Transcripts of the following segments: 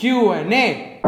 QnA.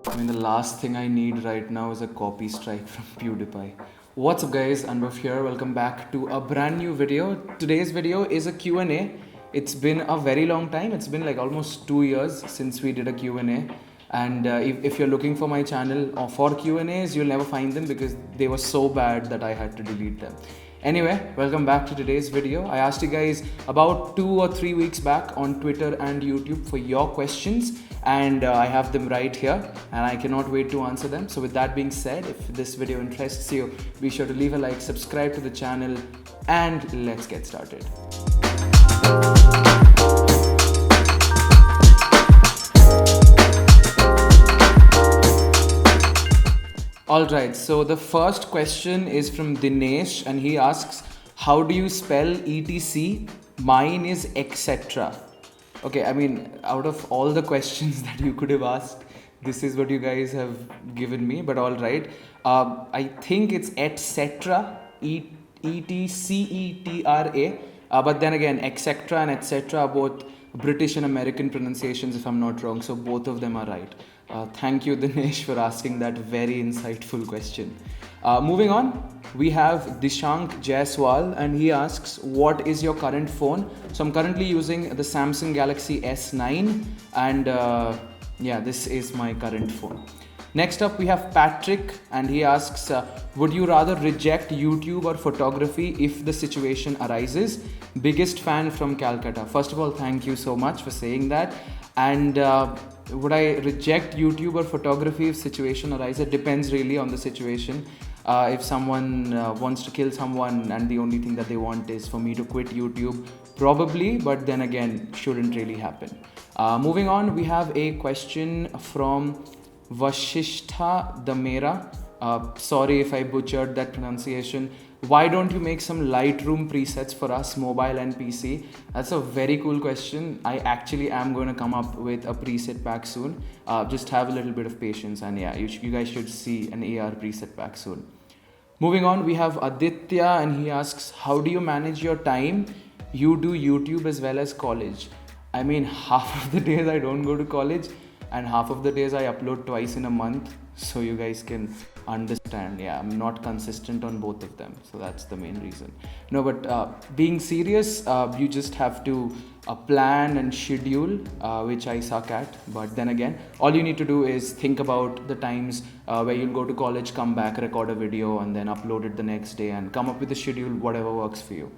I mean, the last thing I need right now is a copy strike from PewDiePie. What's up guys, Anubhav here. Welcome back to a brand new video. Today's video is a Q&A. It's been a very long time. It's been like almost 2 years since we did a Q&A. And if you're looking for my channel or for Q&As, you'll never find them because they were so bad that I had to delete them. Anyway, welcome back to today's video. I asked you guys about 2 or 3 weeks back on Twitter and YouTube for your questions, and I have them right here and I cannot wait to answer them. So with that being said, if this video interests you, be sure to leave a like, subscribe to the channel, and let's get started. Alright, so the first question is from Dinesh and he asks, how do you spell etc? Mine is etc. Okay, I mean, out of all the questions that you could have asked, this is what you guys have given me, but alright. I think it's etc, E-T-C-E-T-R-A, but then again, etc and etc are both British and American pronunciations if I'm not wrong, so both of them are right. Thank you Dinesh for asking that very insightful question. Moving on, we have Dishank Jaiswal and he asks, what is your current phone? So I'm currently using the Samsung Galaxy S9 and yeah, this is my current phone. Next up we have Patrick and he asks, would you rather reject YouTube or photography if the situation arises? Biggest fan from Calcutta. First of all, thank you so much for saying that. And would I reject YouTube or photography if situation arises? It depends really on the situation. If someone wants to kill someone and the only thing that they want is for me to quit YouTube, probably, but then again, shouldn't really happen. Moving on, we have a question from Vashishtha Damera. Sorry if I butchered that pronunciation. Why don't you make some Lightroom presets for us, mobile and PC? That's a very cool question. I actually am going to come up with a preset pack soon. Just have a little bit of patience and yeah, you guys should see an AR preset pack soon. Moving on, we have Aditya and he asks, how do you manage your time? You do YouTube as well as college. I mean, half of the days I don't go to college and half of the days I upload twice in a month, so you guys can understand. Yeah, I'm not consistent on both of them, so that's the main reason. No, but being serious, you just have to plan and schedule, which I suck at. But then again, all you need to do is think about the times where you'll go to college, come back, record a video, and then upload it the next day and come up with a schedule, whatever works for you.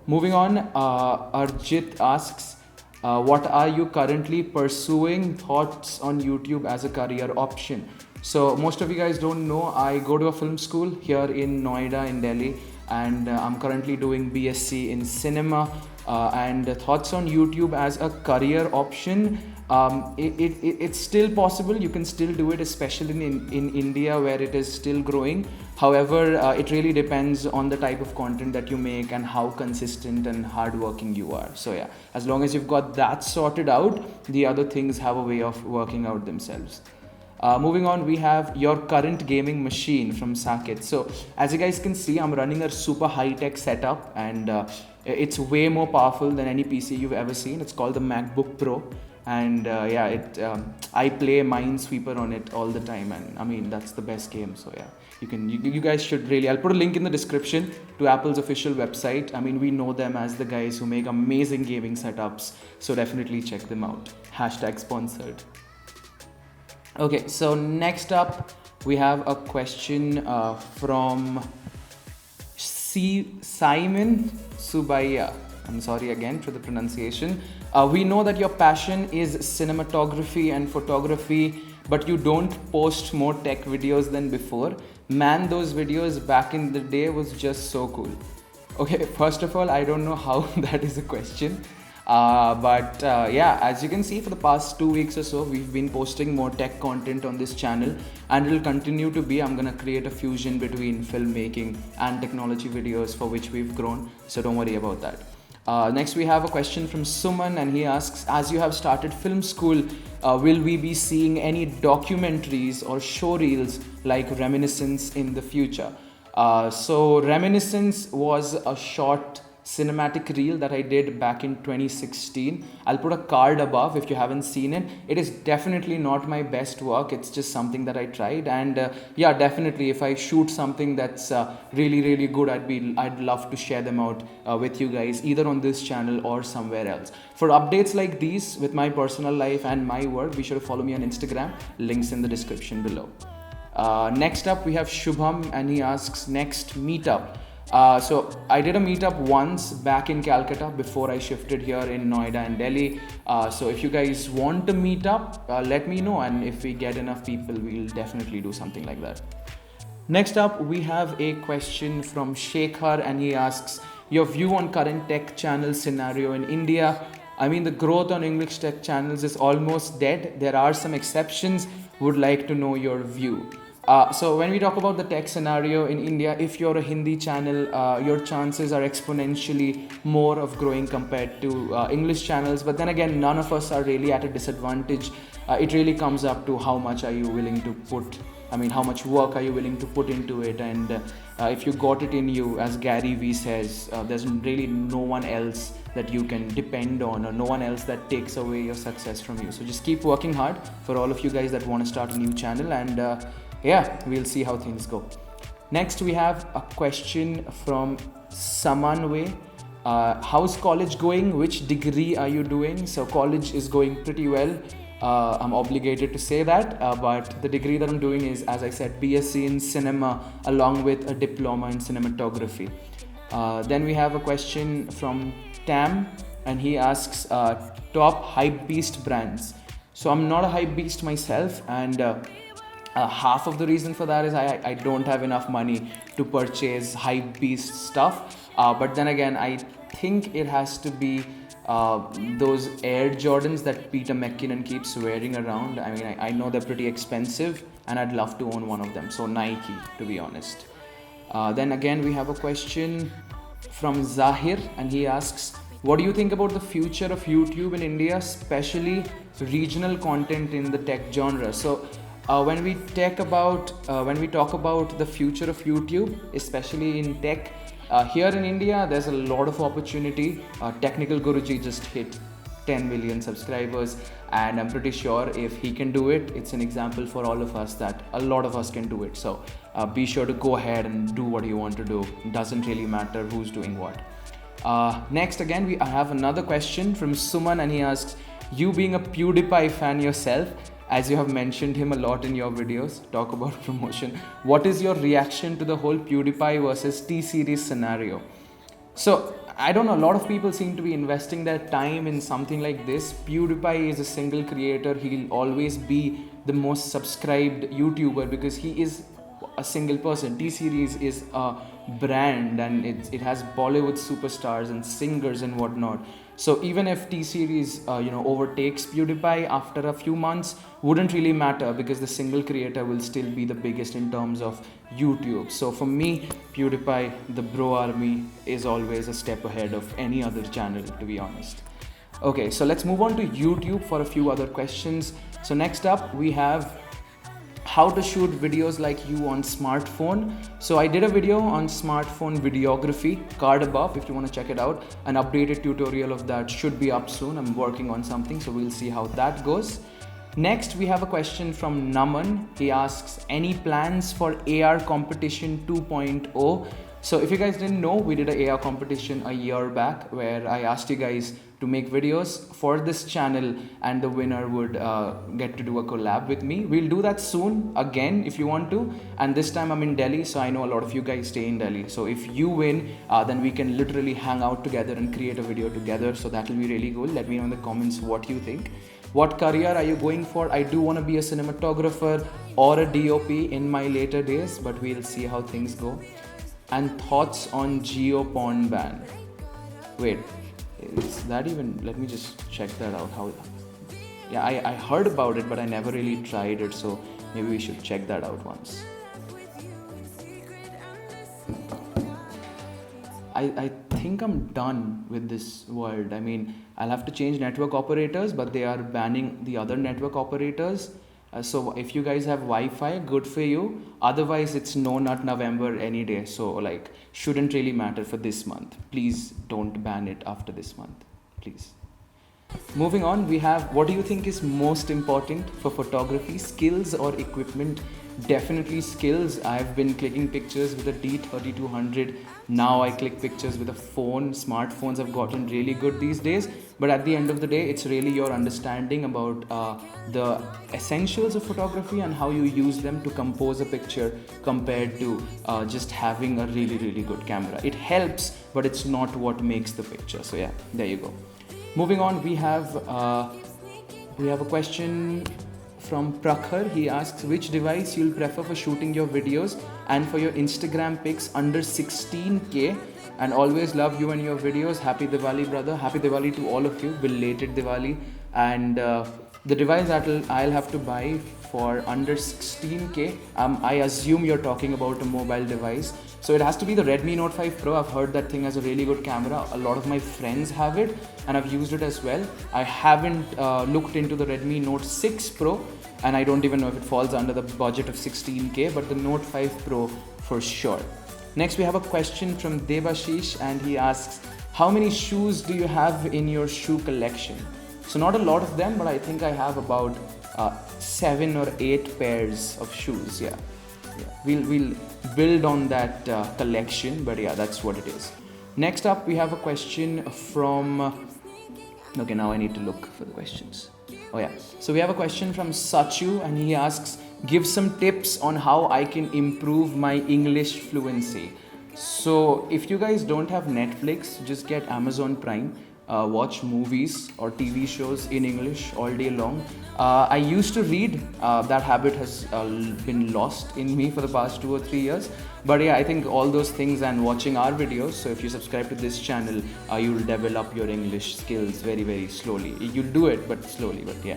Moving on, Arjit asks, what are you currently pursuing? Thoughts on YouTube as a career option? So most of you guys don't know, I go to a film school here in Noida in Delhi, and I'm currently doing BSc in cinema, and thoughts on YouTube as a career option. It's still possible. You can still do it, especially in India where it is still growing. However, it really depends on the type of content that you make and how consistent and hardworking you are. So yeah, as long as you've got that sorted out, the other things have a way of working out themselves. Moving on, we have your current gaming machine from Saket. So as you guys can see, I'm running a super high-tech setup and it's way more powerful than any PC you've ever seen. It's called the MacBook Pro. And yeah, I play Minesweeper on it all the time, and I mean that's the best game. So yeah, you guys should really. I'll put a link in the description to Apple's official website. I mean, we know them as the guys who make amazing gaming setups, so definitely check them out. #sponsored. Okay, so next up we have a question from Simon Subaya. I'm sorry again for the pronunciation. We know that your passion is cinematography and photography, but you don't post more tech videos than before. Man, those videos back in the day was just so cool. Okay, first of all, I don't know how that is a question. But yeah, as you can see, for the past 2 weeks or so, we've been posting more tech content on this channel, and it will continue to be. I'm gonna create a fusion between filmmaking and technology videos for which we've grown, so don't worry about that. Next we have a question from Suman and he asks, as you have started film school, will we be seeing any documentaries or show reels like Reminiscence in the future? So Reminiscence was a short cinematic reel that I did back in 2016. I'll put a card above if you haven't seen it. It is definitely not my best work. It's just something that I tried, and yeah, definitely if I shoot something that's really good, I'd love to share them out with you guys, either on this channel or somewhere else. For updates like these with my personal life and my work, be sure to follow me on Instagram. Links in the description below. Next up, we have Shubham, and he asks, next meetup. So I did a meetup once back in Calcutta before I shifted here in Noida and Delhi. So if you guys want to meet up, let me know, and if we get enough people, we'll definitely do something like that. Next up, we have a question from Shekhar, and he asks, your view on current tech channel scenario in India. I mean, the growth on English tech channels is almost dead. There are some exceptions. Would like to know your view. So when we talk about the tech scenario in India, if you're a Hindi channel, your chances are exponentially more of growing compared to English channels. But then again, none of us are really at a disadvantage. It really comes up to how much are you willing to put, how much work are you willing to put into it? And if you got it in you, as Gary Vee says, there's really no one else that you can depend on, or no one else that takes away your success from you. So just keep working hard for all of you guys that want to start a new channel, and yeah, we'll see how things go. Next, we have a question from Samanwe. How's college going? Which degree are you doing? So college is going pretty well. I'm obligated to say that, but the degree that I'm doing is, as I said, BSc in cinema along with a diploma in cinematography. Then we have a question from Tam, and he asks top hypebeast brands. So I'm not a hypebeast myself, and half of the reason for that is I don't have enough money to purchase hypebeast stuff, but then again, I think it has to be those Air Jordans that Peter McKinnon keeps wearing around. I know they're pretty expensive, and I'd love to own one of them. So Nike, to be honest. Then again, we have a question from Zahir, and he asks, what do you think about the future of YouTube in India, especially regional content in the tech genre? So when we talk about the future of YouTube, especially in tech, here in India, there's a lot of opportunity. Technical Guruji just hit 10 million subscribers, and I'm pretty sure if he can do it, it's an example for all of us that a lot of us can do it. So be sure to go ahead and do what you want to do. It doesn't really matter who's doing what. Next, again, I have another question from Suman, and he asks, you being a PewDiePie fan yourself, as you have mentioned him a lot in your videos, talk about promotion, what is your reaction to the whole PewDiePie versus T-Series scenario? So I don't know, a lot of people seem to be investing their time in something like this. PewDiePie is a single creator. He'll always be the most subscribed YouTuber because he is a single person. T-Series is a brand, and it has Bollywood superstars and singers and whatnot. So even if T-Series overtakes PewDiePie after a few months, wouldn't really matter because the single creator will still be the biggest in terms of YouTube. So for me, PewDiePie, the bro army, is always a step ahead of any other channel, to be honest. Okay, so let's move on to YouTube for a few other questions. So next up, we have how to shoot videos like you on smartphone. So I did a video on smartphone videography, card above if you want to check it out. An updated tutorial of that should be up soon. I'm working on something, so we'll see how that goes. Next, we have a question from Naman. He asks, any plans for AR competition 2.0? So if you guys didn't know, we did an AR competition a year back where I asked you guys to make videos for this channel, and the winner would get to do a collab with me. We'll do that soon again if you want to, and this time I'm in Delhi, so I know a lot of you guys stay in Delhi. So if you win, then we can literally hang out together and create a video together. So that will be really cool. Let me know in the comments what you think. What career are you going for? I do want to be a cinematographer or a DOP in my later days, but we'll see how things go. And thoughts on Geo porn ban. Wait, is that even, let me just check that out. Yeah, I heard about it, but I never really tried it, so maybe we should check that out once. I think I'm done with this world. I mean, I'll have to change network operators, but they are banning the other network operators. So if you guys have Wi-Fi, good for you. Otherwise, it's no nut November any day. So like, shouldn't really matter for this month. Please don't ban it after this month, please. Moving on, we have, what do you think is most important for photography, skills or equipment? Definitely skills. I've been clicking pictures with a D3200. Now I click pictures with a phone. Smartphones have gotten really good these days. But at the end of the day, it's really your understanding about the essentials of photography and how you use them to compose a picture compared to just having a really, really good camera. It helps, but it's not what makes the picture. So yeah, there you go. Moving on, we have a question from Prakhar. He asks, which device you'll prefer for shooting your videos and for your Instagram pics under 16K? And always love you and your videos. Happy Diwali, brother. Happy Diwali to all of you. Belated Diwali. And the device that I'll have to buy for under 16K, I assume you're talking about a mobile device. So it has to be the Redmi Note 5 Pro. I've heard that thing has a really good camera. A lot of my friends have it and I've used it as well. I haven't looked into the Redmi Note 6 Pro and I don't even know if it falls under the budget of 16K, but the Note 5 Pro for sure. Next, we have a question from Devashish and he asks, how many shoes do you have in your shoe collection? So not a lot of them, but I think I have about 7 or 8 pairs of shoes. Yeah. We'll build on that collection, but yeah, that's what it is. Next up, we have a question from, okay, now I need to look for the questions. Oh yeah, so we have a question from Sachu and he asks, give some tips on how I can improve my English fluency. So if you guys don't have Netflix, just get Amazon Prime. Watch movies or TV shows in English all day long. I used to read. That habit has been lost in me for the past 2 or 3 years. But yeah, I think all those things and watching our videos. So if you subscribe to this channel, you'll develop your English skills very, very slowly. You'll do it, but slowly, but yeah.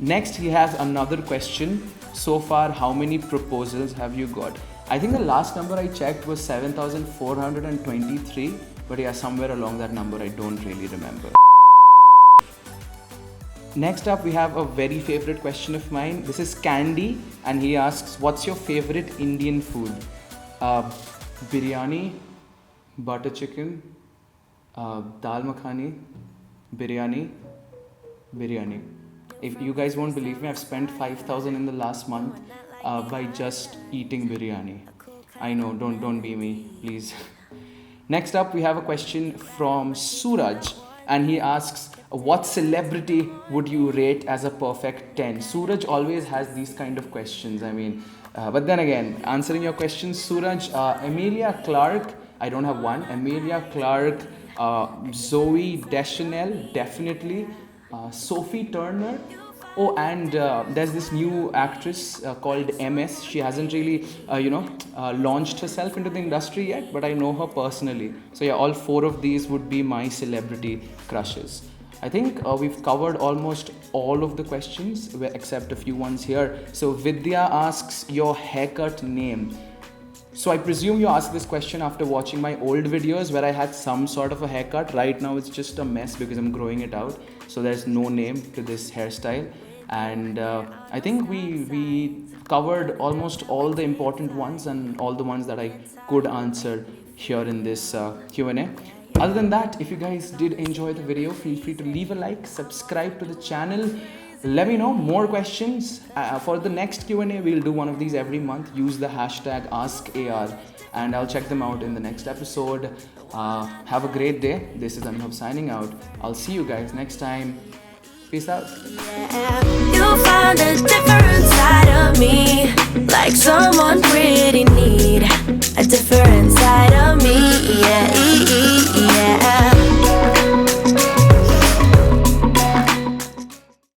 Next, he has another question. So far, how many proposals have you got? I think the last number I checked was 7,423. But yeah, somewhere along that number, I don't really remember. Next up, we have a very favorite question of mine. This is Candy, and he asks, what's your favorite Indian food? Biryani, butter chicken, dal makhani, biryani. If you guys won't believe me, I've spent 5,000 in the last month by just eating biryani. I know, don't be me, please. Next up, we have a question from Suraj and he asks, what celebrity would you rate as a perfect 10? Suraj always has these kind of questions. I mean, but then again, answering your questions, Suraj, Emilia Clarke, I don't have one. Emilia Clarke, Zoe Deschanel, definitely. Sophie Turner. Oh, and there's this new actress called MS. She hasn't really, launched herself into the industry yet, but I know her personally. So yeah, all 4 of these would be my celebrity crushes. I think we've covered almost all of the questions, except a few ones here. So Vidya asks, your haircut name. So I presume you asked this question after watching my old videos where I had some sort of a haircut. Right now it's just a mess because I'm growing it out. So there's no name to this hairstyle. And I think we covered almost all the important ones and all the ones that I could answer here in this Q&A. Other than that, if you guys did enjoy the video, feel free to leave a like, subscribe to the channel. Let me know more questions. For the next Q&A, we'll do one of these every month. Use the hashtag AskAR and I'll check them out in the next episode. Have a great day. This is Anubhav signing out. I'll see you guys next time. Peace out. Yeah, you'll find a difference.